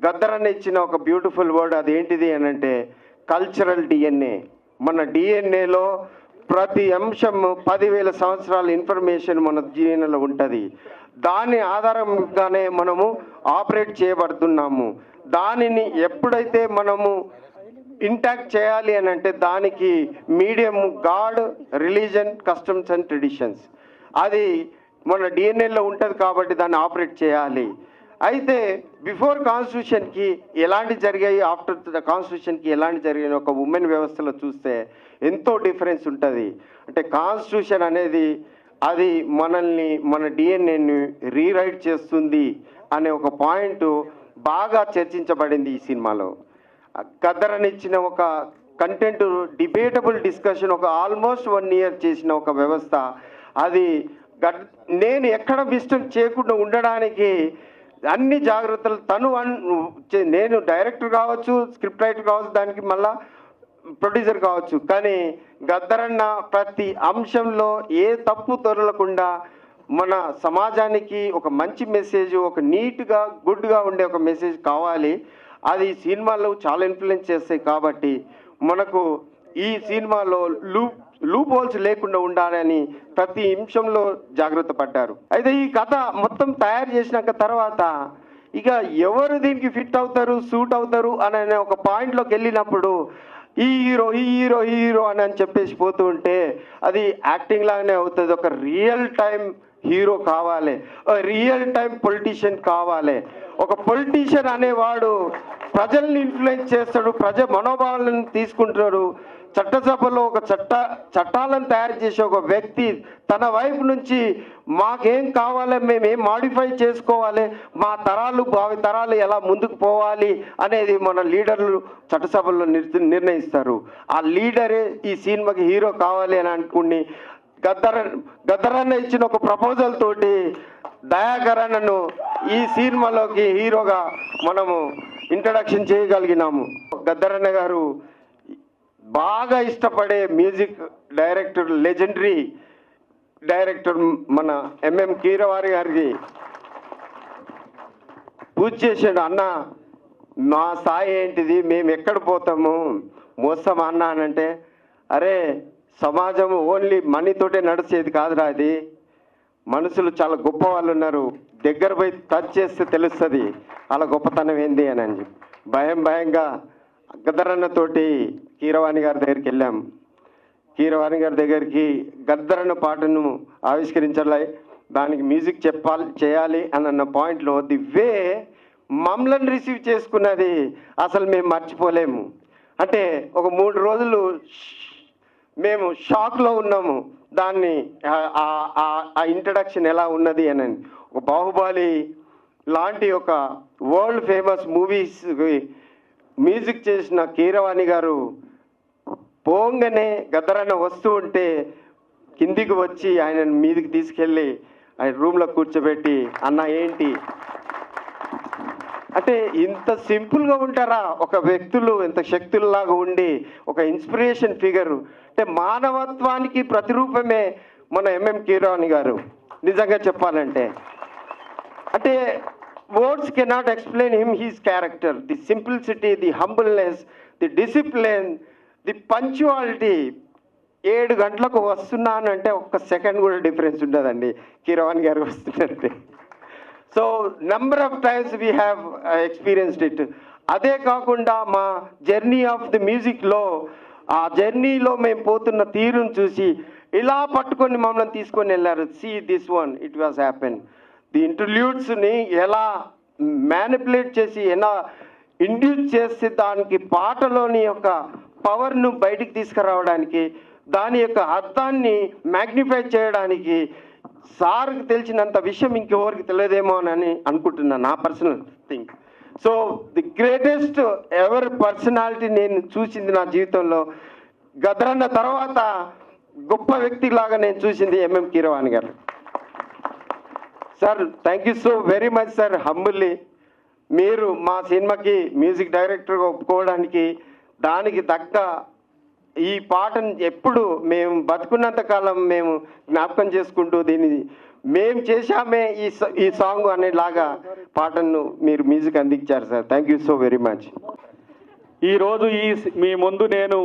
గద్దరన్న ఇచ్చిన ఒక బ్యూటిఫుల్ వర్డ్ అదేంటిది అని అంటే కల్చరల్ డిఎన్ఏ. మన డిఎన్ఏలో ప్రతి అంశం 10,000 సంవత్సరాల ఇన్ఫర్మేషన్ మన డిఎన్ఏలో ఉంటుంది. దాని ఆధారంగానే మనము ఆపరేట్ చేయబడుతున్నాము. దానిని ఎప్పుడైతే మనము ఇంటాక్ట్ చేయాలి అని అంటే దానికి medium God, religion, customs and traditions అది మన డిఎన్ఏలో ఉంటుంది కాబట్టి దాన్ని ఆపరేట్ చేయాలి. అయితే బిఫోర్ కాన్స్టిట్యూషన్కి ఎలాంటి జరిగాయి, ఆఫ్టర్ ద కాన్స్టిట్యూషన్కి ఎలాంటి జరిగాయి ఒక ఉమెన్ వ్యవస్థలో చూస్తే ఎంతో డిఫరెన్స్ ఉంటుంది. అంటే కాన్స్టిట్యూషన్ అనేది అది మనల్ని మన డిఎన్ఏని రీరైట్ చేస్తుంది అనే ఒక పాయింట్ బాగా చర్చించబడింది ఈ సినిమాలో. గద్దరన్న ఇచ్చిన ఒక కంటెంట్ డిబేటబుల్ డిస్కషన్ ఒక ఆల్మోస్ట్ 1 year చేసిన ఒక వ్యవస్థ అది నేను ఎక్కడ మిస్టేక్ చేయకుండా ఉండడానికి అన్ని జాగ్రత్తలు నేను డైరెక్టర్ కావచ్చు, స్క్రిప్ట్ రైటర్ కావచ్చు, దానికి మళ్ళా ప్రొడ్యూసర్ కావచ్చు, కానీ గద్దరన్న ప్రతి అంశంలో ఏ తప్పు దొరలకుండా మన సమాజానికి ఒక మంచి మెసేజ్, ఒక నీట్గా గుడ్గా ఉండే ఒక మెసేజ్ కావాలి. అది సినిమాలో చాలా ఇన్ఫ్లుయెన్స్ చేస్తాయి కాబట్టి మనకు ఈ సినిమాలో లూప్ హోల్స్ లేకుండా ఉండాలని ప్రతి నిమిషంలో జాగ్రత్త పడ్డారు. అయితే ఈ కథ మొత్తం తయారు చేసినాక తర్వాత ఇక ఎవరు దీనికి ఫిట్ అవుతారు, సూట్ అవుతారు అనే ఒక పాయింట్లోకి వెళ్ళినప్పుడు ఈ హీరో అని చెప్పేసి పోతూ ఉంటే అది యాక్టింగ్ లాగానే అవుతుంది. ఒక రియల్ టైం హీరో కావాలి, రియల్ టైం పొలిటీషియన్ కావాలి. ఒక పొలిటీషియన్ అనేవాడు ప్రజల్ని ఇన్ఫ్లుయెన్స్ చేస్తాడు, ప్రజ మనోభావాలను తీసుకుంటాడు. చట్టసభలో ఒక చట్టాలను తయారు చేసే ఒక వ్యక్తి తన వైపు నుంచి మాకేం కావాలి, మేమేం మాడిఫై చేసుకోవాలి, మా తరాలు భావి తరాలు ఎలా ముందుకు పోవాలి అనేది మన లీడర్లు చట్టసభలో నిర్ణయిస్తారు. ఆ లీడరే ఈ సినిమాకి హీరో కావాలి అని అనుకుని గద్దరన్న ఇచ్చిన ఒక ప్రపోజల్ తోటి దయాకరన్నను ఈ సినిమాలోకి హీరోగా మనము ఇంట్రడక్షన్ చేయగలిగినాము. గద్దరన్న గారు బాగా ఇష్టపడే మ్యూజిక్ డైరెక్టర్, లెజెండరీ డైరెక్టర్ మన ఎంఎం కీరవాణి గారికి పూజ చేసాడు. అన్న మా స్థాయి ఏంటిది, మేము ఎక్కడ పోతాము, మోస్తామా అన్న అని అంటే, అరే సమాజం ఓన్లీ మనీతోటే నడిచేది కాదురా, అది మనుషులు చాలా గొప్ప వాళ్ళు ఉన్నారు, దగ్గర పోయి టచ్ చేస్తే తెలుస్తుంది అలా గొప్పతనం ఏంది అని భయంగా గద్దరన్నతోటి కీరవాణి గారి దగ్గరికి వెళ్ళాం. కీరవాణి గారి దగ్గరికి గద్దరన్న పాటను ఆవిష్కరించాలి, దానికి మ్యూజిక్ చేయాలి అన్న పాయింట్లో ది వే మమ్మల్ని రిసీవ్ చేసుకున్నది అసలు మేము మర్చిపోలేము. అంటే ఒక 3 రోజులు మేము షాక్లో ఉన్నాము. దాన్ని ఆ ఇంట్రడక్షన్ ఎలా ఉన్నది అని. ఒక బాహుబలి లాంటి ఒక వరల్డ్ ఫేమస్ మూవీస్ మ్యూజిక్ చేసిన కీరవాణి గారు పోంగనే గద్దరన్న వస్తూ ఉంటే కిందికి వచ్చి ఆయన మీదికి తీసుకెళ్ళి ఆయన రూమ్లో కూర్చోబెట్టి, అన్న ఏంటి అంటే ఇంత సింపుల్గా ఉంటారా ఒక వ్యక్తులు, ఇంత శక్తుల్లాగా ఉండి ఒక ఇన్స్పిరేషన్ ఫిగర్. అంటే మానవత్వానికి ప్రతిరూపమే మన ఎంఎం కీరవాణి గారు నిజంగా చెప్పాలంటే. అంటే words cannot explain his character, the simplicity, the humbleness, the discipline, the punctuality. 7 గంటలకు వస్తున్నానంటే ఒక్క సెకండ్ కూడా డిఫరెన్స్ ఉండదండి కీరవాణి గారు వస్తున్నట్టే. So number of times we have experienced it. అదే కాకుండా మా జర్నీ ఆఫ్ ది మ్యూజిక్లో ఆ జర్నీలో మేము పోతున్న తీరును చూసి ఇలా పట్టుకొని మమ్మల్ని తీసుకొని వెళ్ళారు. See this one, it was happen. The ఇంటర్ల్యూడ్స్ని ఎలా మ్యానిపులేట్ చేసి ఎలా ఇండ్యూస్ చేసి దానికి పాటలోని యొక్క పవర్ను బయటికి తీసుకురావడానికి, దాని యొక్క అర్థాన్ని మ్యాగ్నిఫై చేయడానికి సార్కి తెలిసినంత విషయం ఇంకెవరికి తెలియదేమో అని అనుకుంటున్నాను, నా personal think. So the greatest ever personality నేను చూసింది నా జీవితంలో గద్దరన్న తర్వాత గొప్ప వ్యక్తిలాగా నేను చూసింది ఎంఎం కీరవాణి గారు. Sir thank you so very much sir. Humbly మీరు మా సినిమాకి మ్యూజిక్ డైరెక్టర్గా ఒప్పుకోవడానికి, దానికి తగ్గ ఈ పాటను ఎప్పుడు మేము బతుకున్నంత కాలం మేము జ్ఞాపకం చేసుకుంటూ దీన్ని మేం చేశామే ఈ సాంగ్ అనేలాగా పాటను మీరు మ్యూజిక్ అందించారు sir. Thank you so very much. ఈరోజు మీ ముందు నేను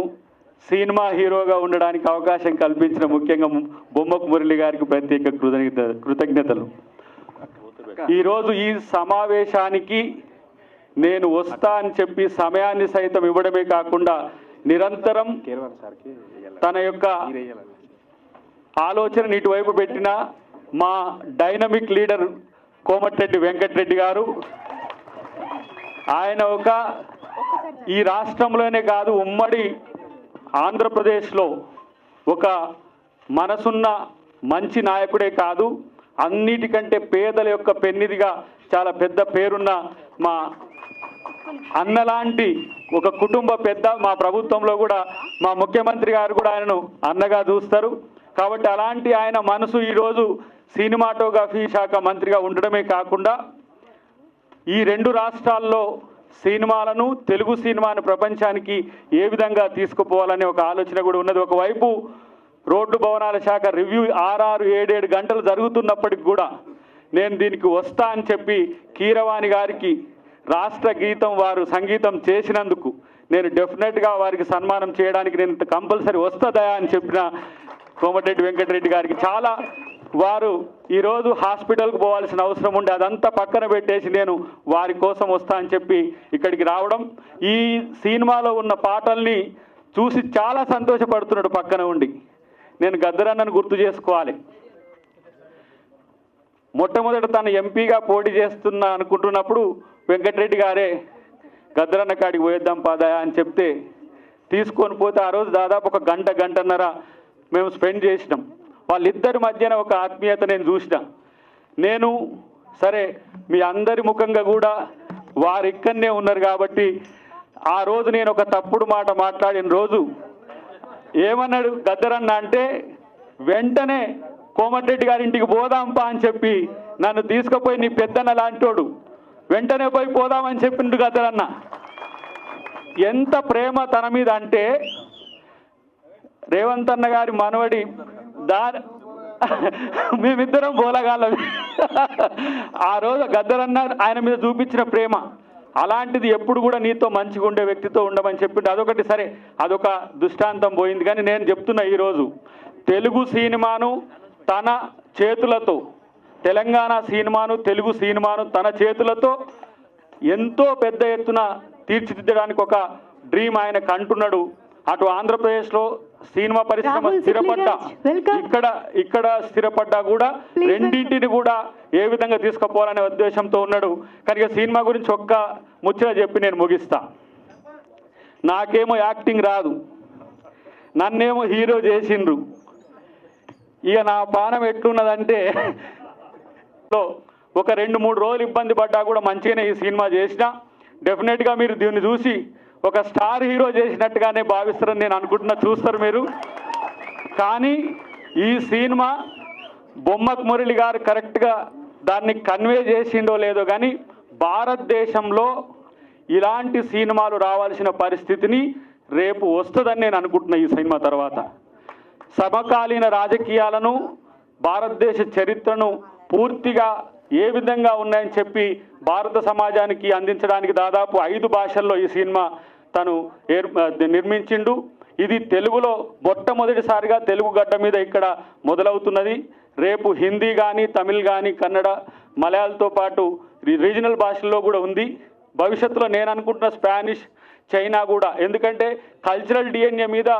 సినిమా హీరోగా ఉండడానికి అవకాశం కల్పించిన ముఖ్యంగా బొమ్మకు మురళి గారికి ప్రత్యేక కృతజ్ఞతలు. ఈరోజు ఈ సమావేశానికి నేను వస్తా అని చెప్పి సమయాన్ని సైతం ఇవ్వడమే కాకుండా నిరంతరం తన యొక్క ఆలోచన ఇటువైపు పెట్టిన మా డైనమిక్ లీడర్ కోమటిరెడ్డి వెంకటరెడ్డి గారు, ఆయన ఈ రాష్ట్రంలోనే కాదు ఉమ్మడి ఆంధ్రప్రదేశ్లో ఒక మనసున్న మంచి నాయకుడే కాదు, అన్నిటికంటే పేదల యొక్క పెన్నిదిగా చాలా పెద్ద పేరున్న మా అన్నలాంటి ఒక కుటుంబ పెద్ద. మా ప్రభుత్వంలో కూడా మా ముఖ్యమంత్రి గారు కూడా ఆయనను అన్నగా చూస్తారు. కాబట్టి అలాంటి ఆయన మనసు ఈరోజు సినిమాటోగ్రఫీ శాఖ మంత్రిగా ఉండడమే కాకుండా ఈ రెండు రాష్ట్రాల్లో సినిమాలను, తెలుగు సినిమాను ప్రపంచానికి ఏ విధంగా తీసుకుపోవాలనే ఒక ఆలోచన కూడా ఉన్నది. ఒకవైపు రోడ్డు భవనాల శాఖ రివ్యూ 6-7 గంటలు జరుగుతున్నప్పటికి కూడా నేను దీనికి వస్తా అని చెప్పి కీరవాణి గారికి రాష్ట్ర గీతం వారు సంగీతం చేసినందుకు నేను డెఫినెట్గా వారికి సన్మానం చేయడానికి నేను కంపల్సరీ వస్తుందా అని చెప్పిన కోమటిరెడ్డి వెంకటరెడ్డి గారికి చాలా వారు ఈరోజు హాస్పిటల్కి పోవాల్సిన అవసరం ఉండే అదంతా పక్కన పెట్టేసి నేను వారి కోసం వస్తా అని చెప్పి ఇక్కడికి రావడం, ఈ సినిమాలో ఉన్న పాటల్ని చూసి చాలా సంతోషపడుతున్నాడు పక్కన ఉండి. నేను గద్దరన్నను గుర్తు చేసుకోవాలి. మొట్టమొదట తను ఎంపీగా పోటీ చేస్తున్నా అనుకుంటున్నప్పుడు వెంకటరెడ్డి గారే గద్దరన్న కాడికి పోయేద్దాం పాదాయా అని చెప్తే తీసుకొని పోతే ఆ రోజు దాదాపు ఒక గంటన్నర మేము స్పెండ్ చేసినాం. వాళ్ళిద్దరి మధ్యన ఒక ఆత్మీయత నేను చూసిన. నేను సరే మీ అందరి ముఖంగా కూడా వారు ఇక్కడనే ఉన్నారు కాబట్టి ఆ రోజు నేను ఒక తప్పుడు మాట మాట్లాడిన రోజు ఏమన్నాడు గద్దరన్న అంటే, వెంటనే కోమటిరెడ్డి గారి ఇంటికి పోదాంపా అని చెప్పి నన్ను తీసుకుపోయి నీ పెద్దన్న లాంటోడు వెంటనే పోయి పోదామని చెప్పిండు గద్దరన్న. ఎంత ప్రేమ తన మీద అంటే రేవంత్ అన్న గారి మనవడి మేమిద్దరం బోలగాళ్ళం. ఆ రోజు గద్దరన్న ఆయన మీద చూపించిన ప్రేమ అలాంటిది ఎప్పుడు కూడా నీతో మంచిగా ఉండే వ్యక్తితో ఉండమని చెప్పిండు. అదొకటి సరే, అదొక దృష్టాంతం పోయింది. కానీ నేను చెప్తున్నా ఈరోజు తెలుగు సినిమాను తన చేతులతో, తెలంగాణ సినిమాను, తెలుగు సినిమాను తన చేతులతో ఎంతో పెద్ద ఎత్తున తీర్చిదిద్దడానికి ఒక డ్రీమ్ ఆయన కంటున్నాడు. అటు ఆంధ్రప్రదేశ్లో సినిమా పరిశ్రమ స్థిరపడ్డా, ఇక్కడ స్థిరపడ్డా కూడా రెండింటిని కూడా ఏ విధంగా తీసుకుపోవాలనే ఉద్దేశంతో ఉన్నాడు. కనుక సినిమా గురించి ఒక్క ముచ్చట చెప్పి నేను ముగిస్తా. నాకేమో యాక్టింగ్ రాదు, నన్నేమో హీరో చేసిండ్రు. ఇక నా పానం ఎట్లున్నదంటే ఒక 2-3 రోజులు ఇబ్బంది పడ్డా కూడా మంచిగానే ఈ సినిమా చేసిన. డెఫినెట్గా మీరు దీన్ని చూసి ఒక స్టార్ హీరో చేసినట్టుగానే భావిస్తారని నేను అనుకుంటున్నా, చూస్తారు మీరు. కానీ ఈ సినిమా బొమ్మకు మురళి గారు కరెక్ట్గా దాన్ని కన్వే చేసిండో లేదో కానీ భారతదేశంలో ఇలాంటి సినిమాలు రావాల్సిన పరిస్థితిని రేపు వస్తుందని నేను అనుకుంటున్నా. ఈ సినిమా తర్వాత సమకాలీన రాజకీయాలను, భారతదేశ చరిత్రను పూర్తిగా ఏ విధంగా ఉన్నాయని చెప్పి భారత సమాజానికి అందించడానికి దాదాపు 5 భాషల్లో ఈ సినిమా తను నిర్మించిండు. ఇది తెలుగులో మొట్టమొదటిసారిగా తెలుగు గడ్డ మీద ఇక్కడ మొదలవుతున్నది. రేపు హిందీ కానీ, తమిళ్ కానీ, కన్నడ, మలయాళంతో పాటు రీజనల్ భాషల్లో కూడా ఉంది. భవిష్యత్తులో నేను అనుకుంటున్న స్పానిష్, చైనా కూడా. ఎందుకంటే కల్చరల్ డిఎన్ఏ మీద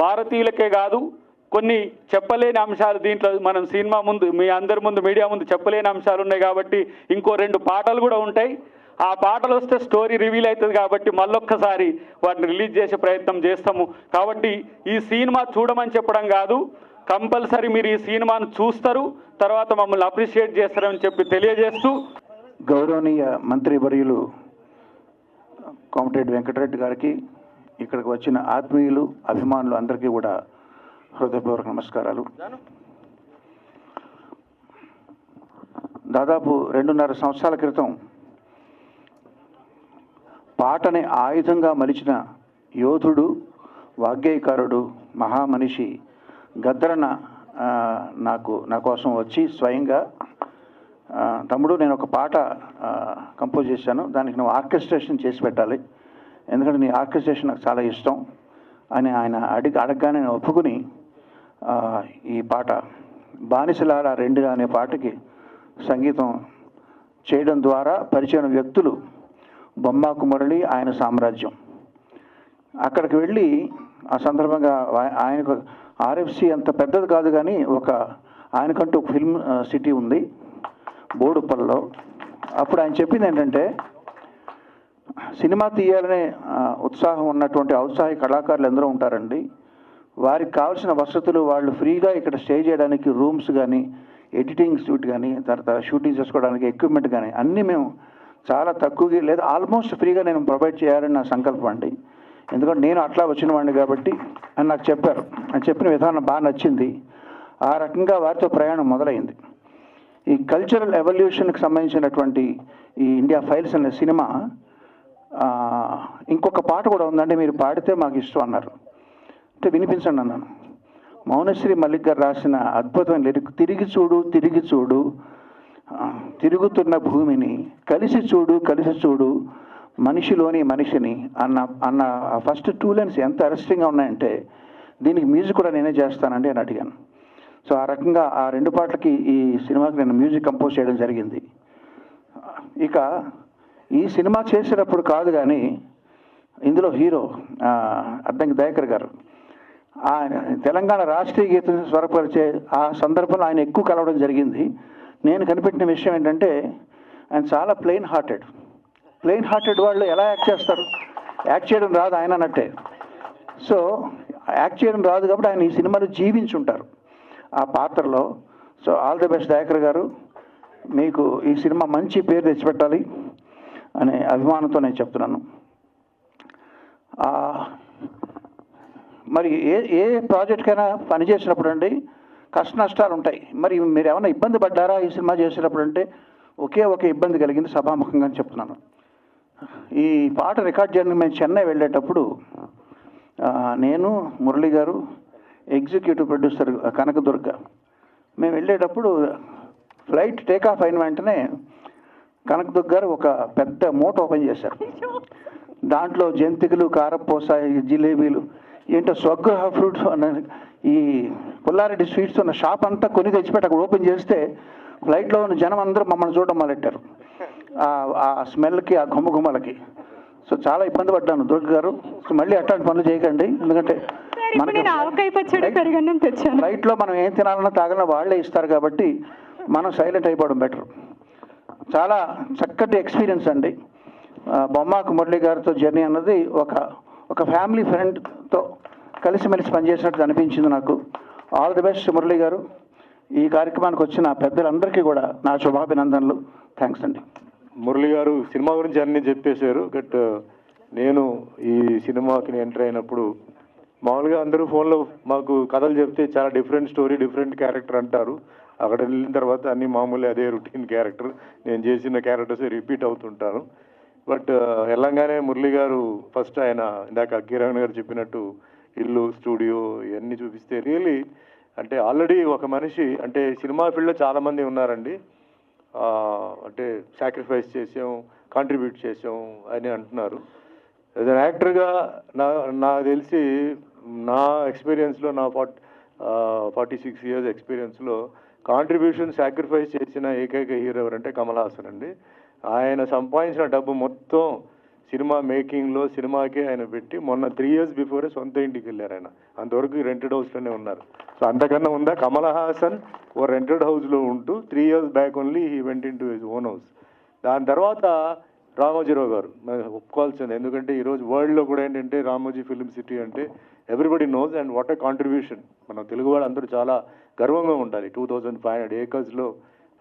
భారతీయులకే కాదు కొన్ని చెప్పలేని అంశాలు దీంట్లో మనం సినిమా ముందు, మీ అందరి ముందు, మీడియా ముందు చెప్పలేని అంశాలు ఉన్నాయి. కాబట్టి ఇంకో 2 పాటలు కూడా ఉంటాయి. ఆ పాటలు వస్తే స్టోరీ రివీల్ అవుతుంది కాబట్టి మళ్ళొక్కసారి వాటిని రిలీజ్ చేసే ప్రయత్నం చేస్తాము. కాబట్టి ఈ సినిమా చూడమని చెప్పడం కాదు, కంపల్సరీ మీరు ఈ సినిమాను చూస్తారు, తర్వాత మమ్మల్ని అప్రిషియేట్ చేస్తారని చెప్పి తెలియజేస్తూ, గౌరవనీయ మంత్రివర్యులు కోమటిరెడ్డి వెంకటరెడ్డి గారికి, ఇక్కడికి వచ్చిన ఆత్మీయులు, అభిమానులు అందరికీ కూడా హృదయపూర్వక నమస్కారాలు. దాదాపు 2.5 సంవత్సరాల క్రితం పాటని ఆయుధంగా మలిచిన యోధుడు, వాగ్గేయకారుడు, మహామనిషి గద్దరన్న నా కోసం వచ్చి స్వయంగా తమ్ముడు నేను ఒక పాట కంపోజ్ చేశాను, దానికి నువ్వు ఆర్కెస్ట్రేషన్ చేసి పెట్టాలి, ఎందుకంటే నీ ఆర్కెస్ట్రేషన్ నాకు చాలా ఇష్టం అని ఆయన అడగగానే నేను ఒప్పుకుని ఈ పాట బానిసలారా రెండుగా అనే పాటకి సంగీతం చేయడం ద్వారా పరిచయం వ్యక్తులు బొమ్మాకు మురళి, ఆయన సామ్రాజ్యం. అక్కడికి వెళ్ళి ఆ సందర్భంగా ఆయనకు ఆర్ఎఫ్సి అంత పెద్దది కాదు కానీ ఆయనకంటూ ఒక ఫిల్మ్ సిటీ ఉంది బోడుపల్లిలో. అప్పుడు ఆయన చెప్పింది ఏంటంటే, సినిమా తీయాలనే ఉత్సాహం ఉన్నటువంటి ఔత్సాహిక కళాకారులు ఎందరో ఉంటారండి, వారికి కావాల్సిన వసతులు వాళ్ళు ఫ్రీగా ఇక్కడ స్టే చేయడానికి రూమ్స్ కానీ, ఎడిటింగ్ సూట్ కానీ, తర్వాత షూటింగ్ చేసుకోవడానికి ఎక్విప్మెంట్ కానీ అన్నీ మేము చాలా తక్కువగా లేదా ఆల్మోస్ట్ ఫ్రీగా నేను ప్రొవైడ్ చేయాలని నా సంకల్పం అండి. ఎందుకంటే నేను అట్లా వచ్చిన వాడిని కాబట్టి అని నాకు చెప్పారు. అని చెప్పిన విధానం బాగా నచ్చింది. ఆ రకంగా వారితో ప్రయాణం మొదలైంది. ఈ కల్చరల్ ఎవల్యూషన్కి సంబంధించినటువంటి ఈ ఇండియా ఫైల్స్ అనే సినిమా ఇంకొక పాట కూడా ఉందంటే మీరు పాడితే మాకు ఇష్టం అన్నారు. అంటే వినిపించండి అన్నాను. మౌనశ్రీ మల్లిక్ గారు రాసిన అద్భుతమైన లిరిక్, తిరిగి చూడు తిరిగి చూడు తిరుగుతున్న భూమిని, కలిసి చూడు కలిసి చూడు మనిషిలోని మనిషిని అన్న ఫస్ట్ 2 లైన్స్ ఎంత అరెస్టింగ్గా ఉన్నాయంటే దీనికి మ్యూజిక్ కూడా నేనే చేస్తానండి అని అడిగాను. సో ఆ రకంగా ఆ 2 పాటలకి ఈ సినిమాకి నేను మ్యూజిక్ కంపోజ్ చేయడం జరిగింది. ఇక ఈ సినిమా చేసేటప్పుడు కాదు కానీ ఇందులో హీరో అద్దంకి దయాకర్ గారు ఆయన తెలంగాణ రాష్ట్రీయ గీతం స్వరపరిచే ఆ సందర్భంలో ఆయన ఎక్కువ కలవడం జరిగింది. నేను కనిపెట్టిన విషయం ఏంటంటే ఆయన చాలా ప్లెయిన్ హార్టెడ్ వాళ్ళు ఎలా యాక్ట్ చేస్తారు, యాక్ట్ చేయడం రాదు ఆయన అన్నట్టే. సో యాక్ట్ చేయడం రాదు కాబట్టి ఆయన ఈ సినిమాలో జీవించుంటారు ఆ పాత్రలో. So all the best Dayakar గారు, మీకు ఈ సినిమా మంచి పేరు తెచ్చిపెట్టాలి అనే అభిమానంతో నేను చెప్తున్నాను. మరి ఏ ప్రాజెక్ట్కైనా పనిచేసినప్పుడు అండి కష్ట నష్టాలు ఉంటాయి. మరి మీరు ఏమైనా ఇబ్బంది పడ్డారా ఈ సినిమా చేసేటప్పుడు అంటే ఒక ఇబ్బంది కలిగింది, సభాముఖంగా చెప్తున్నాను. ఈ పాట రికార్డ్ చేయడానికి మేము చెన్నై వెళ్ళేటప్పుడు నేను, మురళి గారు, ఎగ్జిక్యూటివ్ ప్రొడ్యూసర్ కనకదుర్గ మేము వెళ్ళేటప్పుడు ఫ్లైట్ టేకాఫ్ అయిన వెంటనే కనకదుర్గ గారు ఒక పెద్ద మూట ఓపెన్ చేశారు. దాంట్లో జంతికలు, కారపూస, జిలేబీలు, ఏంటో స్వగృహ ఫ్రూట్స్ అన్న ఈ పుల్లారెడ్డి స్వీట్స్ ఉన్న షాప్ అంతా కొని తెచ్చిపెట్టి అక్కడ ఓపెన్ చేస్తే ఫ్లైట్లో ఉన్న జనం అందరూ మమ్మల్ని చూడడం మొదలెట్టారు ఆ స్మెల్కి, ఆ గుమ్మలకి. సో చాలా ఇబ్బంది పడ్డాను దుర్గ గారు. సో మళ్ళీ అట్లాంటి పనులు చేయకండి, ఎందుకంటే మనకి ఫ్లైట్లో మనం ఏం తినాలన్నా తాగాలన్నా వాళ్ళే ఇస్తారు కాబట్టి మనం సైలెంట్ అయిపోవడం బెటర్. చాలా చక్కటి ఎక్స్పీరియన్స్ అండి. బొమ్మాకు మురళి గారితో జర్నీ అన్నది ఒక ఫ్యామిలీ ఫ్రెండ్తో కలిసిమెలిసి పనిచేసినట్టు అనిపించింది నాకు. ఆల్ ది బెస్ట్ మురళి గారు. ఈ కార్యక్రమానికి వచ్చిన పెద్దలందరికీ కూడా నా శుభాభినందనలు. థ్యాంక్స్ అండి. మురళి గారు సినిమా గురించి అన్నీ చెప్పేశారు. బట్ నేను ఈ సినిమాకి ఎంటర్ అయినప్పుడు మామూలుగా అందరూ ఫోన్లో మాకు కథలు చెప్తే చాలా డిఫరెంట్ స్టోరీ, డిఫరెంట్ క్యారెక్టర్ అంటారు. అక్కడ వెళ్ళిన తర్వాత అన్ని మామూలు అదే రొటీన్ క్యారెక్టర్, నేను చేసిన క్యారెక్టర్స్ రిపీట్ అవుతుంటాను. బట్ వెళ్ళంగానే మురళి గారు ఫస్ట్ ఆయన ఇందాక కిరణ్ గారు చెప్పినట్టు ఇల్లు, స్టూడియో ఇవన్నీ చూపిస్తే రియలీ అంటే ఆల్రెడీ ఒక మనిషి అంటే సినిమా ఫీల్డ్లో చాలామంది ఉన్నారండి, అంటే సాక్రిఫైస్ చేసాం, కాంట్రిబ్యూట్ చేసాం అని అంటున్నారు. యాజ్ అన్ యాక్టర్గా నాకు తెలిసి నా ఎక్స్పీరియన్స్లో నా 46 years ఎక్స్పీరియన్స్లో కాంట్రిబ్యూషన్ సాక్రిఫైస్ చేసిన ఏకైక హీరో ఎవరంటే కమల్ హాసన్ అండి. ఆయన సంపాదించిన డబ్బు మొత్తం సినిమా మేకింగ్లో సినిమాకే ఆయన పెట్టి మొన్న 3 years బిఫోరే సొంత ఇంటికి వెళ్ళారు ఆయన. అంతవరకు రెంటెడ్ హౌస్లోనే ఉన్నారు. సో అంతకన్నా ఉందా? కమల్ హాసన్ ఓ రెంటెడ్ హౌస్లో ఉంటూ 3 years back only he went in to his own house. దాని తర్వాత రామోజీరావు గారు ఒప్పుకోవాల్సింది, ఎందుకంటే ఈరోజు వరల్డ్లో కూడా ఏంటంటే రామోజీ ఫిల్మ్ సిటీ అంటే everybody knows and what a contribution. మన తెలుగు వాళ్ళు అందరూ చాలా గర్వంగా ఉండాలి. 2500 acres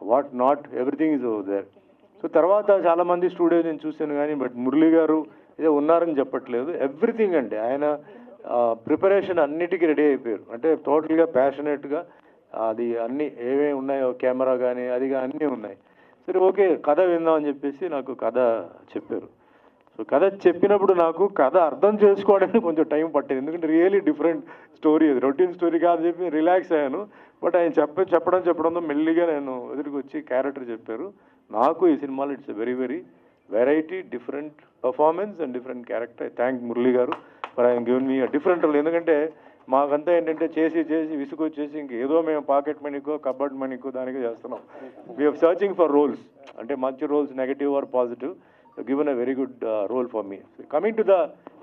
what not everything is over there. So తర్వాత చాలామంది స్టూడియో నేను చూశాను కానీ బట్ మురళి గారు ఏదో ఉన్నారని చెప్పట్లేదు. ఎవ్రీథింగ్ అంటే ఆయన ప్రిపరేషన్ అన్నిటికీ రెడీ అయిపోయారు. అంటే టోటల్గా ప్యాషనేట్గా అది అన్నీ ఏమేమి ఉన్నాయో కెమెరా కానీ అది కానీ అన్నీ ఉన్నాయి. సరే ఓకే కథ విందామని చెప్పేసి నాకు కథ చెప్పారు. సో కథ చెప్పినప్పుడు నాకు కథ అర్థం చేసుకోవడానికి కొంచెం టైం పట్టింది, ఎందుకంటే రియలీ డిఫరెంట్ స్టోరీ, అది రొటీన్ స్టోరీ కాదు చెప్పి రిలాక్స్ అయ్యాను. బట్ ఆయన చెప్పడంతో మెల్లిగా నేను ఎదురుకు వచ్చి క్యారెక్టర్ చెప్పారు. నాకు ఈ సినిమాలో it's very very variety, different performance and different character. I thank Murali గారు ఫర్ ఆయన గివెన్ మీ డిఫరెంట్ రోల్. ఎందుకంటే మాకంతా ఏంటంటే చేసి విసుగొచ్చేసి ఇంకేదో మేము పాకెట్ మనీకో కబడ్ మనీకో దానికో చేస్తున్నాం. వీఆర్ సర్చింగ్ ఫర్ రోల్స్, అంటే మంచి roles, negative or positive. Given a very good role for me. Coming to the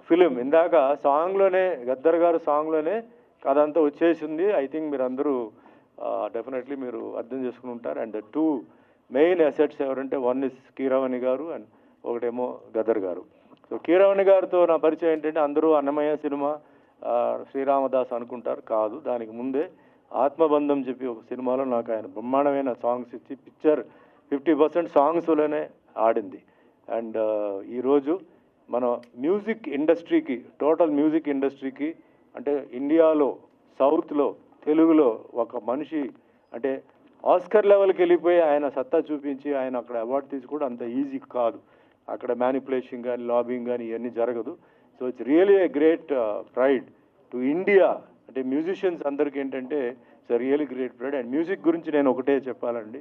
film, ఇందాక సాంగ్లోనే గద్దర్ గారు సాంగ్లోనే కథ అంతా వచ్చేసింది. ఐ థింక్ మీరు అందరూ డెఫినెట్లీ మీరు అర్థం చేసుకుని ఉంటారు. అండ్ 2 మెయిన్ అసెట్స్ ఎవరంటే, వన్ ఇస్ కీరవాణి గారు అండ్ ఒకటేమో గద్దర్ గారు. సో కీరవాణి గారితో నా పరిచయం ఏంటంటే, అందరూ అన్నమయ్య సినిమా శ్రీరామదాస్ అనుకుంటారు, కాదు, దానికి ముందే ఆత్మబంధం చెప్పి ఒక సినిమాలో నాకు ఆయన బ్రహ్మాండమైన సాంగ్స్ ఇచ్చి పిక్చర్ 50% సాంగ్స్లోనే ఆడింది. అండ్ ఈరోజు మన మ్యూజిక్ ఇండస్ట్రీకి, టోటల్ మ్యూజిక్ ఇండస్ట్రీకి, అంటే ఇండియాలో సౌత్లో తెలుగులో ఒక మనిషి అంటే ఆస్కర్ లెవెల్కి వెళ్ళిపోయి ఆయన సత్తా చూపించి ఆయన అక్కడ అవార్డు తీసుకోవడం అంత ఈజీ కాదు. అక్కడ మ్యానిపులేషన్ కానీ లాబింగ్ కానీ ఇవన్నీ జరగదు. So it's really a great pride to India. అంటే మ్యూజిషియన్స్ అందరికీ ఏంటంటే it's really great pride. And music గురించి నేను ఒకటే చెప్పాలండి,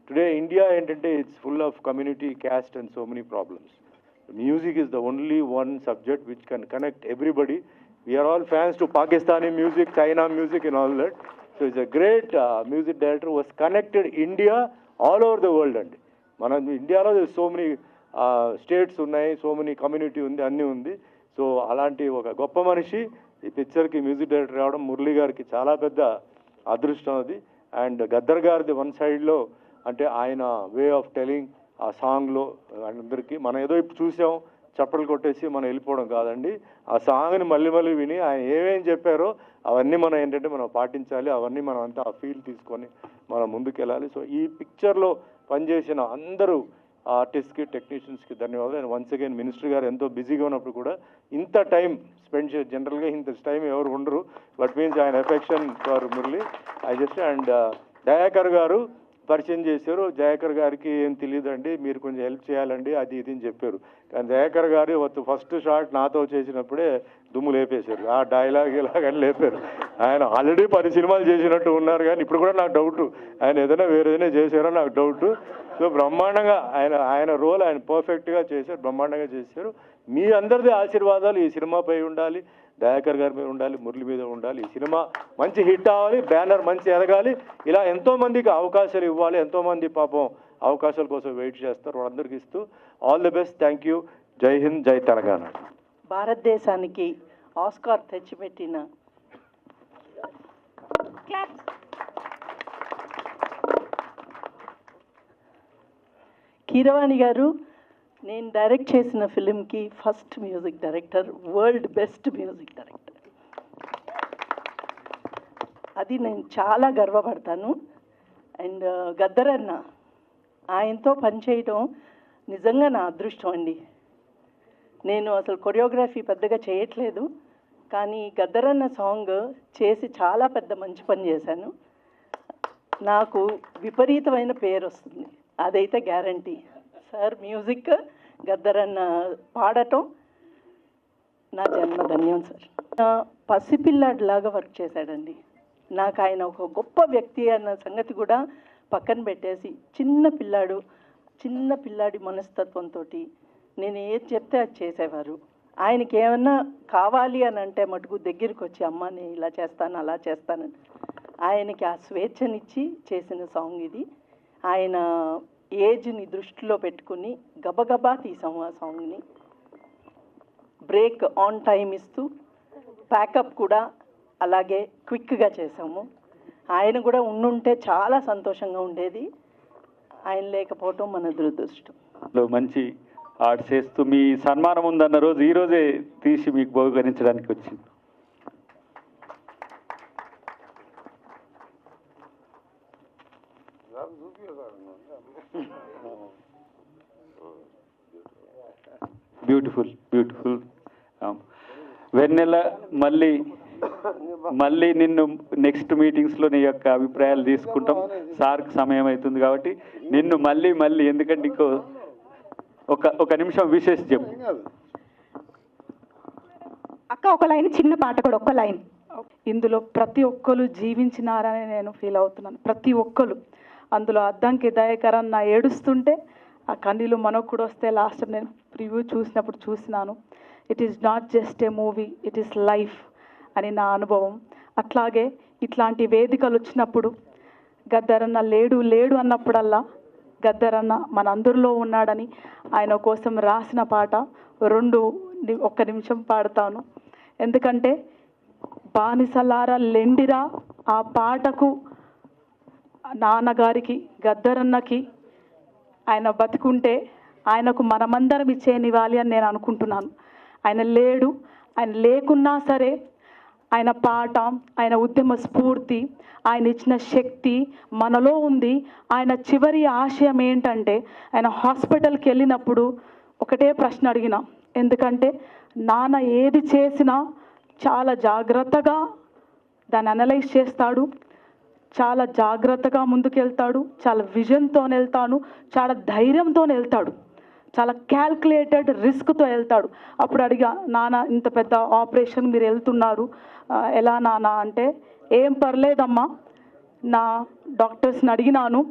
టుడే ఇండియా ఏంటంటే it's full of community, caste and so many problems. Music is the only one subject which can connect everybody. We are all fans to Pakistani music, China music and all that. So it's a great music director was connected India all over the world అండి. మన ఇండియాలో so many states ఉన్నాయి, so many community ఉంది, అన్నీ ఉంది. So అలాంటి ఒక గొప్ప మనిషి ఈ పిక్చర్కి మ్యూజిక్ డైరెక్టర్ రావడం మురళి గారికి చాలా పెద్ద అదృష్టం అది. అండ్ గద్దర్ గారిది వన్ సైడ్లో అంటే ఆయన వే ఆఫ్ టెలింగ్ ఆ సాంగ్లో అందరికీ, మనం ఏదో ఇప్పుడు చూసాం చప్పట్లు కొట్టేసి మనం వెళ్ళిపోవడం కాదండి, ఆ సాంగ్ని మళ్ళీ మళ్ళీ విని ఆయన ఏమేం చెప్పారో అవన్నీ మనం ఏంటంటే మనం పాటించాలి, అవన్నీ మనం అంతా ఆ ఫీల్ తీసుకొని మనం ముందుకెళ్ళాలి. సో ఈ పిక్చర్లో పనిచేసిన అందరూ ఆర్టిస్ట్కి, టెక్నీషియన్స్కి ధన్యవాదాలు. అండ్ వన్స్ అగైన్ మినిస్టర్ గారు ఎంతో బిజీగా ఉన్నప్పుడు కూడా ఇంత టైం స్పెండ్ చేసి, జనరల్గా ఇంత టైం ఎవరు ఉండరు, బట్ మీన్స్ ఆయన affection for Murali I just. And Dayakar గారు పరిచయం చేశారు. దయాకర్ గారికి ఏం తెలియదండి, మీరు కొంచెం హెల్ప్ చేయాలండి అది ఇది అని చెప్పారు. కానీ దయాకర్ గారు ఫస్ట్ షాట్ నాతో చేసినప్పుడే దుమ్ము లేపేశారు, ఆ డైలాగ్ ఇలాగని లేపారు. ఆయన ఆల్రెడీ 10 సినిమాలు చేసినట్టు ఉన్నారు, కానీ ఇప్పుడు కూడా నాకు డౌట్ ఆయన ఏదైనా వేరేదైనా చేశారో నాకు డౌట్. సో బ్రహ్మాండంగా ఆయన రోల్ ఆయన పర్ఫెక్ట్గా చేశారు, బ్రహ్మాండంగా చేశారు. మీ అందరిది ఆశీర్వాదాలు ఈ సినిమాపై ఉండాలి, దయాకర్ గారి మీద ఉండాలి, మురళి మీద ఉండాలి. ఈ సినిమా మంచి హిట్ అవ్వాలి, బ్యానర్ మంచి ఎదగాలి, ఇలా ఎంతోమందికి అవకాశాలు ఇవ్వాలి. ఎంతోమంది పాపం అవకాశాల కోసం వెయిట్ చేస్తారు, వాళ్ళందరికీ ఇస్తూ all the best. Thank you. జై హింద్, జై తెలంగాణ. భారతదేశానికి ఆస్కార్ తెచ్చిపెట్టిన కీరవాణి గారు, నేను డైరెక్ట్ చేసిన ఫిలింకి first music director, world best music director. అది నేను చాలా గర్వపడతాను. అండ్ గద్దర్ అన్న, ఆయనతో పనిచేయడం నిజంగా నా అదృష్టం అండి. నేను అసలు కొరియోగ్రఫీ పెద్దగా చేయట్లేదు, కానీ గద్దర్ అన్న సాంగ్ చేసి చాలా పెద్ద మంచి పని చేశాను. నాకు విపరీతమైన పేరు వస్తుంది, అదైతే గ్యారంటీ. సార్ మ్యూజిక్, గద్దర్ అన్న పాడటం నా జన్మధన్యం సార్. పసిపిల్లాడిలాగా వర్క్ చేశాడండి. నాకు ఆయన ఒక గొప్ప వ్యక్తి అన్న సంగతి కూడా పక్కన పెట్టేసి, చిన్న పిల్లాడి మనస్తత్వంతో నేను ఏది చెప్తే అది చేసేవారు. ఆయనకి ఏమన్నా కావాలి అని అంటే మటుకు దగ్గరికి వచ్చి, అమ్మ నేను ఇలా చేస్తాను అలా చేస్తానని ఆయనకి ఆ స్వేచ్ఛనిచ్చి చేసిన సాంగ్ ఇది. ఆయన ఏజ్ని దృష్టిలో పెట్టుకుని గబగబా తీసాము ఆ సాంగ్ని. బ్రేక్ ఆన్ టైం ఇస్తూ ప్యాకప్ కూడా అలాగే క్విక్గా చేసాము. ఆయన కూడా ఉండుంటే చాలా సంతోషంగా ఉండేది, ఆయన లేకపోవటం మన దురదృష్టం. మంచి ఆర్ట్ చేస్తూ మీ సన్మానం ఉందన్న రోజు ఈరోజే తీసి మీకు బహుకరించడానికి వచ్చింది. Beautiful beautiful. వెన్నెల, మళ్ళీ నిన్ను నెక్స్ట్ మీటింగ్స్లో నీ యొక్క అభిప్రాయాలు తీసుకుంటాం. సార్కి సమయం అవుతుంది కాబట్టి నిన్ను మళ్ళీ ఎందుకంటే ఇంకో ఒక నిమిషం విశేష చెప్పు. అక్క ఒక లైన్, చిన్న పాట కూడా ఒక్క లైన్. ఇందులో ప్రతి ఒక్కరు జీవించినారని నేను ఫీల్ అవుతున్నాను. ప్రతి ఒక్కరు అందులో అద్దంకి దయాకర్ అన్న ఏడుస్తుంటే ఆ కన్నీళ్ళు మనకు కూడా వస్తే లాస్ట్ నేను ప్రివ్యూ చూసినప్పుడు చూసినాను. It is not just a movie, it is life అని నా అనుభవం. అట్లాగే ఇట్లాంటి వేదికలు వచ్చినప్పుడు గద్దరన్న లేడు లేడు అన్నప్పుడల్లా గద్దరన్న మన అందరిలో ఉన్నాడని ఆయన కోసం రాసిన పాట ఒక్క నిమిషం పాడతాను. ఎందుకంటే బానిసలారా లెండిరా ఆ పాటకు నాన్నగారికి గద్దరన్నకి ఆయన బతికుంటే ఆయనకు మనమందరం ఇచ్చేనివ్వాలి అని నేను అనుకుంటున్నాను. ఆయన లేడు, ఆయన లేకున్నా సరే ఆయన పాట, ఆయన ఉద్యమ స్ఫూర్తి, ఆయన ఇచ్చిన శక్తి మనలో ఉంది. ఆయన చివరి ఆశయం ఏంటంటే ఆయన హాస్పిటల్కి వెళ్ళినప్పుడు ఒకటే ప్రశ్న అడిగిన, ఎందుకంటే నాన్న ఏది చేసినా చాలా జాగ్రత్తగా దాన్ని అనలైజ్ చేస్తాడు, చాలా జాగ్రత్తగా ముందుకెళ్తాడు, చాలా విజన్తో వెళ్తాడు, చాలా ధైర్యంతో వెళ్తాడు, చాలా క్యాల్కులేటెడ్ రిస్క్తో వెళ్తాడు. అప్పుడు అడిగా, నాన్న ఇంత పెద్ద ఆపరేషన్ మీరు వెళ్తున్నారు ఎలా నాన్న అంటే, ఏం పర్లేదమ్మా, నా డాక్టర్స్ని అడిగినాను,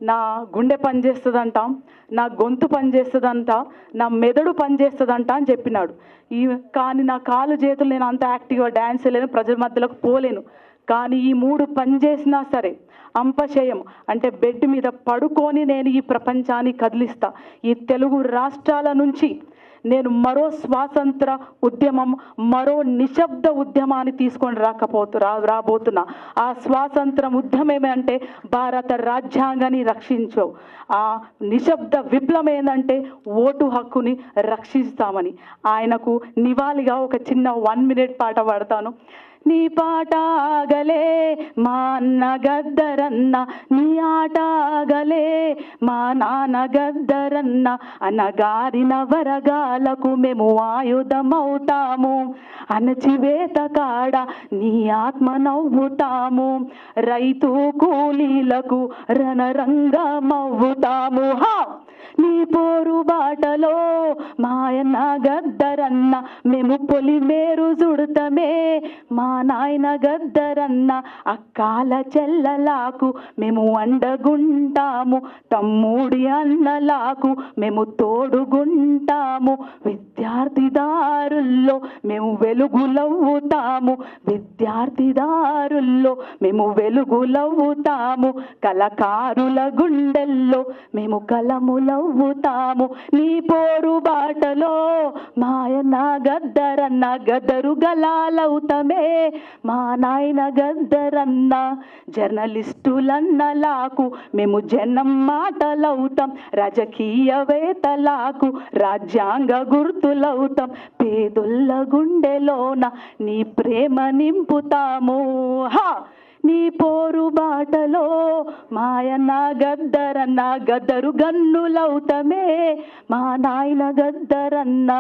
నా గుండె పనిచేస్తుందంట, నా గొంతు పనిచేస్తుందంట, నా మెదడు పనిచేస్తుందంట అని చెప్పినాడు. కానీ నా కాలు చేతులు నేను అంత యాక్టివ్గా డ్యాన్స్ చేయలేను, ప్రజల మధ్యలోకి పోలేను. కానీ ఈ 3 పనిచేసినా సరే అంపశయం అంటే బెడ్ మీద పడుకొని నేను ఈ ప్రపంచాన్ని కదిలిస్తా. ఈ తెలుగు రాష్ట్రాల నుంచి నేను మరో స్వాతంత్ర ఉద్యమం, మరో నిశ్శబ్ద ఉద్యమాన్ని తీసుకొని రాబోతున్నా. ఆ స్వాతంత్రం ఉద్యమం ఏమంటే భారత రాజ్యాంగాన్ని రక్షించవు. ఆ నిశ్శబ్ద విప్లవం ఏంటంటే ఓటు హక్కుని రక్షిస్తామని. ఆయనకు నివాళిగా ఒక చిన్న 1 minute పాట పాడతాను. నీ పాట ఆగలే మా అన్న గద్దరన్న, నీ ఆట ఆగలే మా నాన్న గద్దరన్న, అన్నగారిన వరగాలకు మేము ఆయుధమవుతాము, అణచివేత కాడ నీ ఆత్మ నవ్వుతాము, రైతు కూలీలకు రణరంగమవుతాము. నీ పోరు బాటలో మాయన్న గద్దరన్న, మేము పొలిమేరు జుడతమే మా నాయన గద్దరన్న, అక్కాల చెల్లలాకు మేము అండగుంటాము, తమ్ముడి అన్నలాకు మేము తోడుగుంటాము, విద్యార్థిదారుల్లో మేము వెలుగులవుతాము, విద్యార్థిదారుల్లో మేము వెలుగులవుతాము, కళకారుల గుండెల్లో మేము కలములవుతాము. నీ పోరు బాటలో మాయన్న గద్దరన్న, గద్దరు గలాలవుతమే మా నాయన గద్దరన్న, జర్నలిస్టులన్నలాకు మేము జనం మాటలవుతాం, రాజకీయవేత్తలకు రాజ్యాంగ గుర్తులవుతాం, పేదొల్ల గుండెలోన నీ ప్రేమ నింపుతాము. నీ పోరు బాటలో మాయన్న గద్దరన్న, గద్దరు గన్నులవుతమే మా నాయన గద్దరన్న,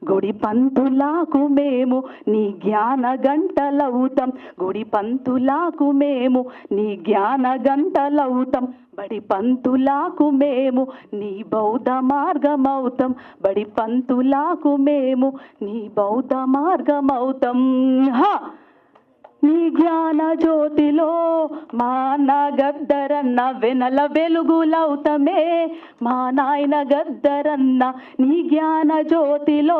గుడి పంతులకు మేము నీ జ్ఞాన గంటలవుతాం, గుడి పంతులకు మేము నీ జ్ఞాన గంటలవుతాం, బడి పంతులకు మేము నీ బౌద్ధ మార్గమవుతాం, బడి పంతులకు మేము నీ బౌద్ధ మార్గమవుతాం. నీ జ్ఞాన జ్యోతిలో మా అన్న గద్దరన్న, వెనల వెలుగులవుతమే మా నాయన గద్దరన్న, నీ జ్ఞాన జ్యోతిలో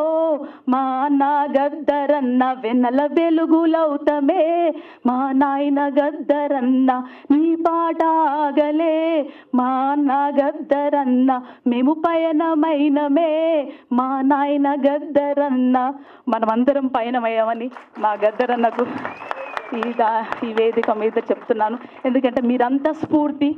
మా అన్న గద్దరన్న, వెనల వెలుగులవుతమే మా నాయన గద్దరన్న, నీ పాట ఆగలే మా అన్న గద్దరన్న, మేము పయనమైనమే మా నాయన గద్దరన్న. మనమందరం పయనమయ్యామని మా గద్దరన్నకు ఈ వేదిక మీద చెప్తున్నాను. ఎందుకంటే మీరంతా స్ఫూర్తి,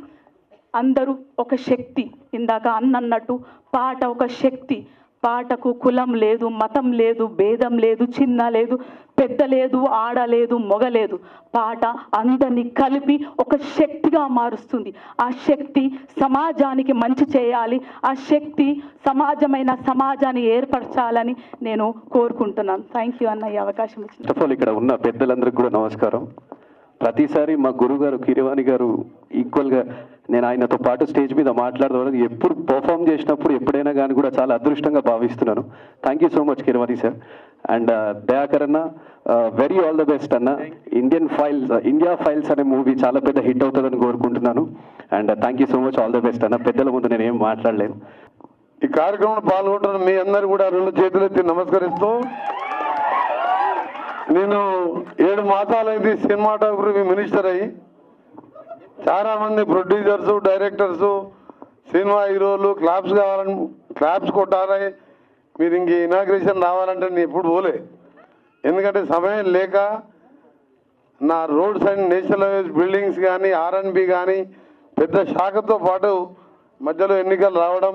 అందరూ ఒక శక్తి. ఇందాక అన్నట్టు పాట ఒక శక్తి. పాటకు కులం లేదు, మతం లేదు, భేదం లేదు, చిన్న లేదు, పెద్ద లేదు, ఆడ లేదు, మొగ లేదు. పాట అందరినీ కలిపి ఒక శక్తిగా మారుస్తుంది. ఆ శక్తి సమాజానికి మంచి చేయాలి, ఆ శక్తి సమాజాన్ని ఏర్పరచాలని నేను కోరుకుంటున్నాను. థ్యాంక్ యూ అన్న ఈ అవకాశం ఇచ్చిన. ఫస్ట్ ఆఫ్ ఆల్ ఇక్కడ ఉన్న పెద్దలందరికీ కూడా నమస్కారం. ప్రతిసారి మా గురుగారు కిరవాణి గారు ఈక్వల్గా నేను ఆయనతో పాటు స్టేజ్ మీద మాట్లాడడం ఎప్పుడు పర్ఫామ్ చేసినప్పుడు ఎప్పుడైనా కానీ కూడా చాలా అదృష్టంగా భావిస్తున్నాను. Thank you so much Keeravani sir. And Dayakar అన్న, వెరీ ఆల్ ద బెస్ట్ అన్న. ఇండియా ఫైల్స్ అనే మూవీ చాలా పెద్ద హిట్ అవుతుందని కోరుకుంటున్నాను. And thank you so much, all the best అన్న. పెద్దల ముందు నేను ఏం మాట్లాడలేను. ఈ కార్యక్రమంలో పాల్గొంటున్న మీ అందరు కూడా 2 చేతులెత్తి నమస్కరిస్తూ, నేను 7 మాసాలైంది సినిమాటోగ్రఫీ మినిస్టర్ అయ్యి, చాలా మంది ప్రొడ్యూసర్స్, డైరెక్టర్స్, సినిమా హీరోలు క్లాప్స్ కావాలని క్లాప్స్ కొట్టాలి, మీరు ఇంక ఇనాగ్రేషన్ రావాలంటే నేను ఎప్పుడు పోలే. ఎందుకంటే సమయం లేక నా roads and national highways buildings కానీ R&B కానీ పెద్ద శాఖతో పాటు మధ్యలో ఎన్నికలు రావడం,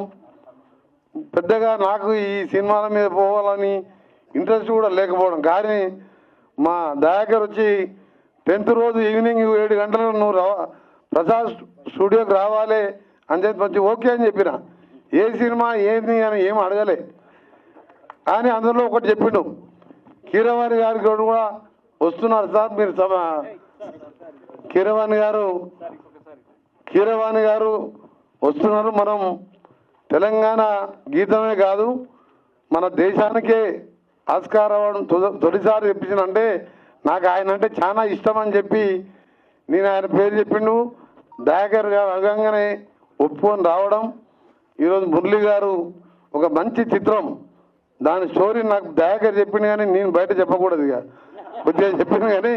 పెద్దగా నాకు ఈ సినిమాల మీద పోవాలని ఇంట్రెస్ట్ కూడా లేకపోవడం. కానీ మా దయాకర్ వచ్చి 10th రోజు ఈవినింగ్ 7 గంటలకు నువ్వు ప్రసాద్ స్టూడియోకి రావాలి అని చెప్పి మంచి ఓకే అని చెప్పిన. ఏ సినిమా ఏంది అని ఏం అడగలే. కానీ అందులో ఒకటి చెప్పిండు, కీరవాణి గారికి కూడా వస్తున్నారు సార్, మీరు కీరవాణి గారు వస్తున్నారు. మనం తెలంగాణ గీతమే కాదు, మన దేశానికే ఆస్కార్ అవార్డు తొలిసారి చెప్పించినంటే నాకు ఆయన అంటే చాలా ఇష్టం అని చెప్పి నేను ఆయన పేరు చెప్పిండు. దయాకర్ గారు అడగంగానే ఒప్పుకొని రావడం. ఈరోజు మురళి గారు ఒక మంచి చిత్రం, దాని స్టోరీ నాకు దయాకర్ చెప్పింది కానీ నేను బయట చెప్పకూడదు, ఇక కొద్దిగా చెప్పింది. కానీ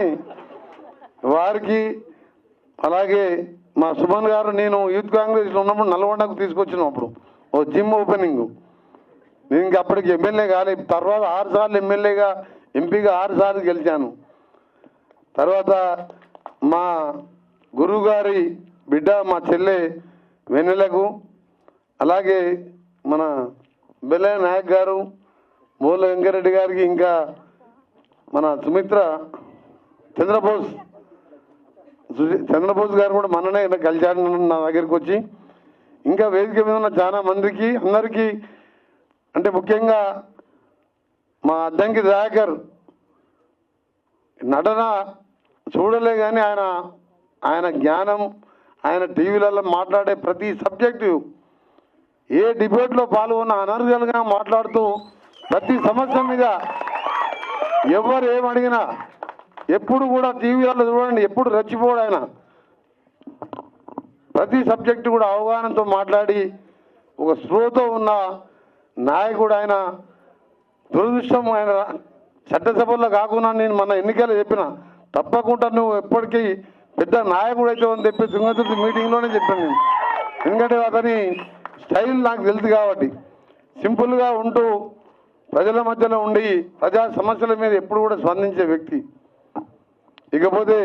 వారికి అలాగే మా సుమన్ గారు, నేను యూత్ కాంగ్రెస్లో ఉన్నప్పుడు నల్గొండకు తీసుకొచ్చినప్పుడు ఓ జిమ్ ఓపెనింగ్, నేను ఇంక అప్పటికి ఎమ్మెల్యే కాలేదు. తర్వాత 6 సార్లు ఎమ్మెల్యేగా, ఎంపీగా 6 సార్లు గెలిచాను. తర్వాత మా గురువు గారి బిడ్డ మా చెల్లె వెన్నెలకు, అలాగే మన బెల్లయ్య నాయక్ గారు, మూల వెంకరెడ్డి గారికి, ఇంకా మన సుమిత్ర చంద్రబోస్ గారు కూడా మననే కలిశారు నా దగ్గరికి వచ్చి. ఇంకా వేదిక మీద ఉన్న చాలా మందికి అందరికీ, అంటే ముఖ్యంగా మా అద్దంకి దయాకర్ నటన చూడలే కానీ ఆయన జ్ఞానం, ఆయన టీవీలలో మాట్లాడే ప్రతి సబ్జెక్టు, ఏ డిబేట్లో పాల్గొన్న అనర్గల్గా మాట్లాడుతూ ప్రతి సమస్య మీద ఎవరు ఏమడిగినా ఎప్పుడు కూడా టీవీలలో చూడండి, ఎప్పుడు రెచ్చిపోడు ఆయన. ప్రతి సబ్జెక్టు కూడా అవగాహనతో మాట్లాడి ఒక స్పృహతో ఉన్న నాయకుడు ఆయన. దురదృష్టం ఆయన చట్టసభల్లో కాకుండా నేను మన ఎన్నికలు చెప్పిన, తప్పకుండా నువ్వు ఎప్పటికీ పెద్ద నాయకుడు అయితే అని చెప్పి తుంగతుర్తి మీటింగ్లోనే చెప్పాను నేను. ఎందుకంటే అతని స్టైల్ నాకు తెలుసు కాబట్టి, సింపుల్గా ఉంటూ ప్రజల మధ్యలో ఉండి ప్రజా సమస్యల మీద ఎప్పుడు కూడా స్పందించే వ్యక్తి. ఇకపోతే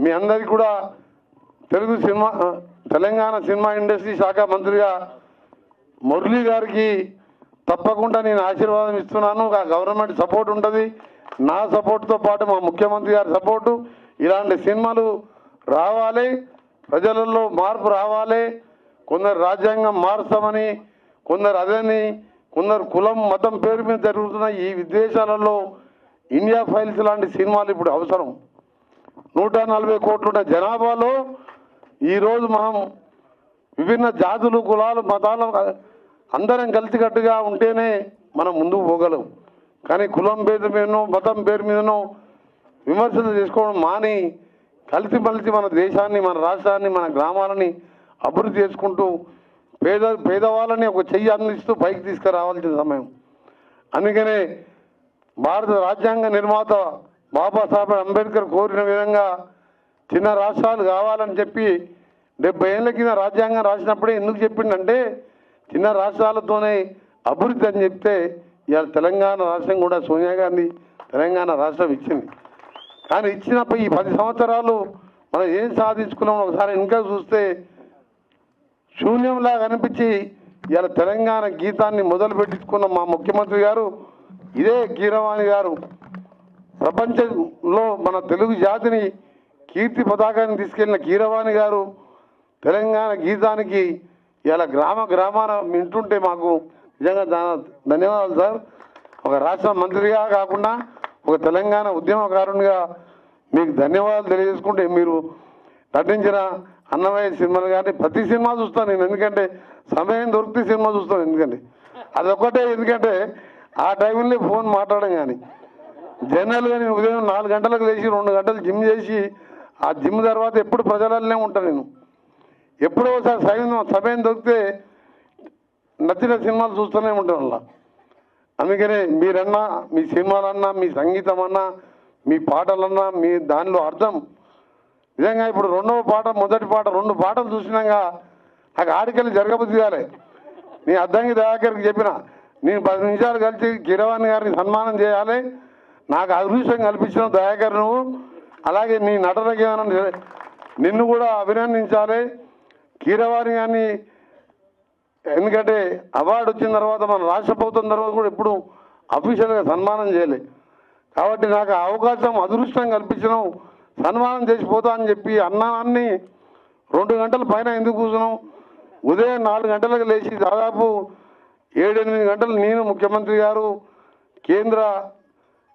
మీ అందరికీ కూడా తెలంగాణ సినిమా ఇండస్ట్రీ శాఖ మంత్రిగా మురళి గారికి తప్పకుండా నేను ఆశీర్వాదం ఇస్తున్నాను. గవర్నమెంట్ సపోర్ట్ ఉంటుంది, నా సపోర్ట్తో పాటు మా ముఖ్యమంత్రి గారి సపోర్టు. ఇలాంటి సినిమాలు రావాలి, ప్రజలలో మార్పు రావాలి. కొందరు రాజ్యాంగం మారుస్తామని, కొందరు అదని, కొందరు కులం మతం పేరు మీద జరుగుతున్న ఈ విదేశాలలో ఇండియా ఫైల్స్ లాంటి సినిమాలు ఇప్పుడు అవసరం. 140 కోట్లున్న జనాభాలో ఈరోజు మనం విభిన్న జాతులు, కులాలు, మతాలు అందరం కలిసికట్టుగా ఉంటేనే మనం ముందుకు పోగలం. కానీ కులం పేరు మీదనో మతం పేరు మీదనో విమర్శలు చేసుకోవడం మాని కలిసిమలిసి మన దేశాన్ని, మన రాష్ట్రాన్ని, మన గ్రామాలని అభివృద్ధి చేసుకుంటూ పేదవాళ్ళని ఒక చెయ్యి అందిస్తూ పైకి తీసుకురావాల్సిన సమయం. అందుకనే భారత రాజ్యాంగ నిర్మాత బాబాసాహెబ్ అంబేద్కర్ కోరిన విధంగా చిన్న రాష్ట్రాలు కావాలని చెప్పి 70 ఏళ్ళ కింద రాజ్యాంగం రాసినప్పుడే ఎందుకు చెప్పిండంటే చిన్న రాష్ట్రాలతోనే అభివృద్ధి అని చెప్తే ఇవాళ తెలంగాణ రాష్ట్రం కూడా సోనియా గాంధీ తెలంగాణ రాష్ట్రం ఇచ్చింది. కానీ ఇచ్చినప్పుడు ఈ 10 సంవత్సరాలు మనం ఏం సాధించుకున్నాం ఒకసారి ఇంకా చూస్తే శూన్యంలాగా అనిపించి ఇవాళ తెలంగాణ గీతాన్ని మొదలు పెట్టించుకున్న మా ముఖ్యమంత్రి గారు ఇదే కీరవాణి గారు ప్రపంచంలో మన తెలుగు జాతిని కీర్తి పతాకాన్ని తీసుకెళ్లిన కీరవాణి గారు తెలంగాణ గీతానికి ఇలా గ్రామాన వింటుంటే మాకు నిజంగా ధన్యవాదాలు సార్. ఒక రాష్ట్ర మంత్రిగా కాకుండా ఒక తెలంగాణ ఉద్యమకారునిగా మీకు ధన్యవాదాలు తెలియజేసుకుంటే మీరు నటించిన అన్నమయ్య సినిమాలు కానీ ప్రతి సినిమా చూస్తాను నేను, ఎందుకంటే సమయం దొరికితే సినిమా చూస్తాను. ఎందుకంటే అదొక్కటే, ఎందుకంటే ఆ టైంలో ఫోన్ మాట్లాడడం కానీ జనరల్గా నేను ఉదయం 4 గంటలకు లేచి 2 గంటలు జిమ్ చేసి ఆ జిమ్ తర్వాత ఎప్పుడు ప్రజలనే ఉంటాను నేను. ఎప్పుడో ఒకసారి సమయం దొరికితే నచ్చిన సినిమాలు చూస్తూనే ఉంటాను అలా. అందుకనే మీరన్నా, మీ సినిమాలన్నా, మీ సంగీతం అన్నా, మీ పాటలన్నా, మీ దానిలో అర్థం నిజంగా ఇప్పుడు రెండవ పాట, మొదటి పాట 2 పాటలు చూసినాక నాకు ఆడికెళ్ళి జరగబుద్ధి కాలే. నేను అద్దంకి దయాకర్కి చెప్పిన, నేను 10 నిమిషాలు కలిసి కీరవాణి గారిని సన్మానం చేయాలి, నాకు అదృష్టం కల్పించిన దయాకర్ నువ్వు, అలాగే నీ నటనకి నిన్ను కూడా అభినందించాలి. కీరవాణి గారిని ఎందుకంటే అవార్డు వచ్చిన తర్వాత మన రాష్ట్ర ప్రభుత్వం తర్వాత కూడా ఎప్పుడు అఫీషియల్గా సన్మానం చేయలే. కాబట్టి నాకు ఆ అవకాశం, అదృష్టం కల్పించినావు, సన్మానం చేసిపోతా అని చెప్పి అన్నాన్ని 2 గంటల పైన ఎందుకు కూర్చున్నాం? ఉదయం 4 గంటలకు లేచి దాదాపు 7-8 గంటలు నేను, ముఖ్యమంత్రి గారు, కేంద్ర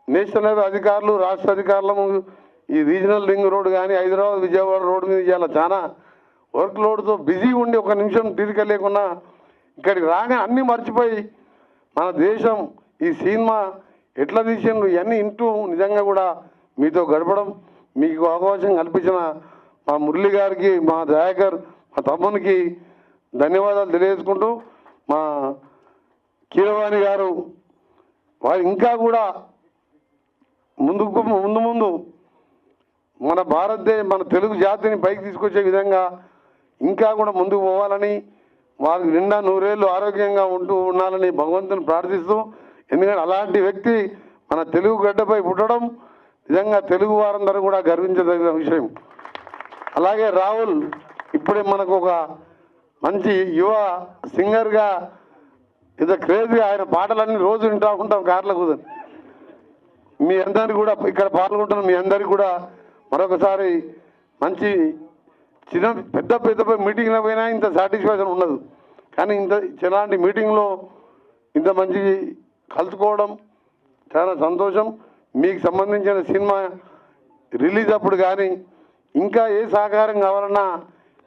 నేషనల్ హైవే అధికారులు, రాష్ట్ర అధికారులము ఈ రీజనల్ రింగ్ రోడ్ కానీ హైదరాబాద్ విజయవాడ రోడ్డు మీద ఇవాళ చాలా వర్క్ లోడ్తో బిజీ ఉండి 1 నిమిషం తీరిక లేకుండా ఇక్కడికి రాగా అన్నీ మర్చిపోయి మన దేశం ఈ సినిమా ఎట్లా తీసిండ్రు ఇవన్నీ ఇంటూ నిజంగా కూడా మీతో గడపడం, మీకు అవకాశం కల్పించిన మా మురళి గారికి, మా దయాకర్, మా తమ్మునికి ధన్యవాదాలు తెలియజేసుకుంటూ, మా కీరవాణి గారు వారు ఇంకా కూడా ముందు మన మన తెలుగు జాతిని పైకి తీసుకొచ్చే విధంగా ఇంకా కూడా ముందుకు పోవాలని, వారికి నిండా 100 ఏళ్ళు ఆరోగ్యంగా ఉండాలని భగవంతుని ప్రార్థిస్తూ, ఎందుకంటే అలాంటి వ్యక్తి మన తెలుగు గడ్డపై పుట్టడం నిజంగా తెలుగు వారందరూ కూడా గర్వించదగిన విషయం. అలాగే రాహుల్ ఇప్పుడే మనకు ఒక మంచి యువ సింగర్గా ఇంత క్రేజ్గా ఆయన పాటలన్నీ రోజు వింటూ ఉంటాం కార్లో కూర్చొని. మీ అందరికీ కూడా ఇక్కడ పాల్గొంటున్న మీ అందరికీ కూడా మరొకసారి మంచి పెద్ద మీటింగ్లో పోయినా ఇంత సాటిస్ఫాక్షన్ ఉండదు, కానీ ఇలాంటి మీటింగ్లో ఇంత మంచి కలుసుకోవడం చాలా సంతోషం. మీకు సంబంధించిన సినిమా రిలీజ్ అప్పుడు కానీ ఇంకా ఏ సహకారం కావాలన్నా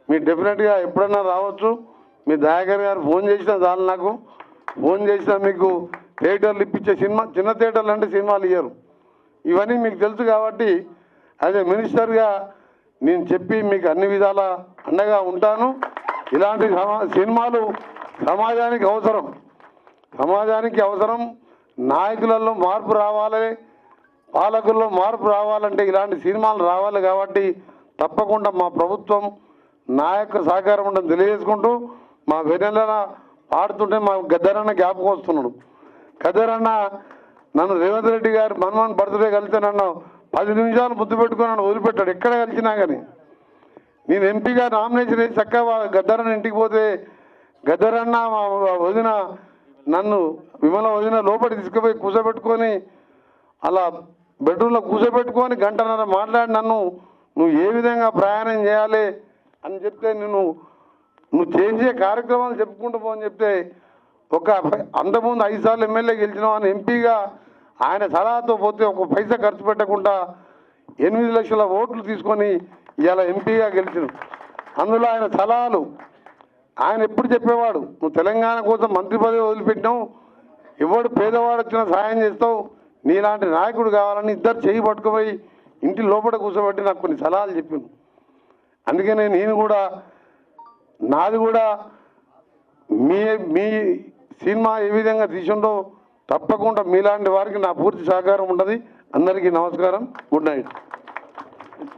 మీరు డెఫినెట్గా ఎప్పుడన్నా రావచ్చు. మీ దయాకర్ గారు ఫోన్ చేసినా చాలు, నాకు ఫోన్ చేసినా మీకు థియేటర్లు ఇప్పించే చిన్న థియేటర్లు అంటే సినిమాలు ఇయ్యరు. ఇవన్నీ మీకు తెలుసు కాబట్టి యాజ్ ఏ మినిస్టర్గా నేను చెప్పి మీకు అన్ని విధాల అండగా ఉంటాను. ఇలాంటి సినిమాలు సమాజానికి అవసరం. నాయకులలో మార్పు రావాలి, పాలకుల్లో మార్పు రావాలంటే ఇలాంటి సినిమాలు రావాలి. కాబట్టి తప్పకుండా మా ప్రభుత్వం నా యొక్క సహకారం ఉండని తెలియజేసుకుంటూ, మా వెన్నెల పాడుతుంటే మా గద్దరన్న జ్ఞాపకం వస్తున్నాడు. గద్దరన్న నన్ను రేవంత్ రెడ్డి గారు మన్మోహన్ బర్త్డే కలిస్తే నన్ను 10 నిమిషాలు ముద్దు పెట్టుకుని నన్ను వదిలిపెట్టాడు. ఎక్కడ కలిసినా కానీ నేను ఎంపీగా నామినేషన్ వేసి చక్కగా గద్దరన్న ఇంటికి పోతే గద్దరన్న మా వదిన నన్ను విమల వదిన లోపలికి తీసుకుపోయి కూర్చోబెట్టుకొని అలా బెడ్రూమ్లో కూర్చోబెట్టుకొని 1.5 గంటన్నర మాట్లాడి నువ్వు ఏ విధంగా ప్రయాణం చేయాలి అని చెప్తే నువ్వు చేసే కార్యక్రమాలు చెప్పుకుంటూ పోని చెప్తే అంతకుముందు 5 సార్లు ఎమ్మెల్యే గెలిచినావు అని ఎంపీగా ఆయన సలహాతో పోతే 1 పైసా ఖర్చు పెట్టకుండా 8 లక్షల ఓట్లు తీసుకొని ఇవాళ ఎంపీగా గెలిచినావు. అందులో ఆయన సలహాలు ఆయన ఎప్పుడు చెప్పేవాడు, నువ్వు తెలంగాణ కోసం మంత్రి పదవి వదిలిపెట్టినావు, ఎవడు పేదవాడు వచ్చినా సాయం చేస్తావు, నీలాంటి నాయకుడు కావాలని ఇద్దరు చేయి పట్టుకుపోయి ఇంటి లోపల కూర్చోబెట్టి నాకు కొన్ని సలహాలు చెప్పిండు. అందుకనే నేను కూడా నాది కూడా మీ సినిమా ఏ విధంగా తీసిండో తప్పకుండా మీలాంటి వారికి నా పూర్తి సహకారం ఉంటుంది. అందరికీ నమస్కారం, గుడ్ నైట్.